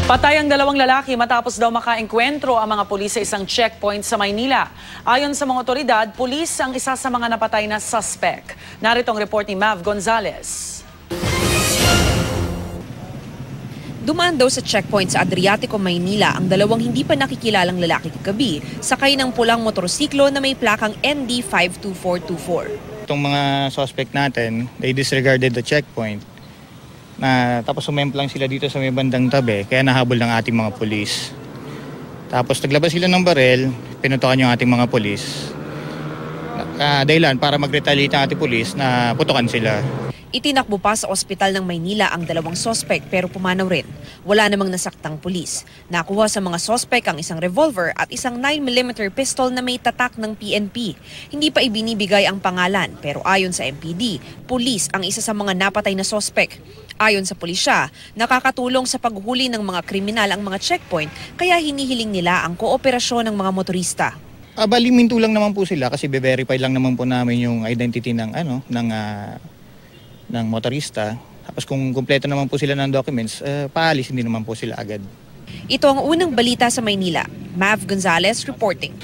Patay ang dalawang lalaki matapos daw makaengkwentro ang mga pulis sa isang checkpoint sa Maynila. Ayon sa mga otoridad, pulis ang isa sa mga napatay na suspect. Narito ang report ni Mav Gonzalez. Dumaan daw sa checkpoint sa Adriatico, Maynila ang dalawang hindi pa nakikilalang lalaki kagabi sakay ng pulang motorsiklo na may plakang ND52424. Itong mga suspect natin, they disregarded the checkpoint. Tapos sumemplang sila dito sa may bandang tabi, kaya nahabol ng ating mga pulis. Tapos naglabas sila ng barel, pinutokan yung ating mga pulis. Dahilan para mag-retaliate ang ating pulis na putukan sila. Itinakbo pa sa ospital ng Maynila ang dalawang suspect pero pumanaw rin. Wala namang nasaktang pulis. Nakuha sa mga suspect ang isang revolver at isang 9mm pistol na may tatak ng PNP. Hindi pa ibinibigay ang pangalan pero ayon sa MPD, pulis ang isa sa mga napatay na suspect. Ayon sa pulisya, nakakatulong sa paghuli ng mga kriminal ang mga checkpoint kaya hinihiling nila ang kooperasyon ng mga motorista. Baliminto lang naman po sila kasi be-verify lang naman po namin yung identity ng motorista. Tapos kung kumpleto naman po sila ng documents, paalis hindi naman po sila agad. Ito ang unang balita sa Maynila. Mav Gonzalez reporting.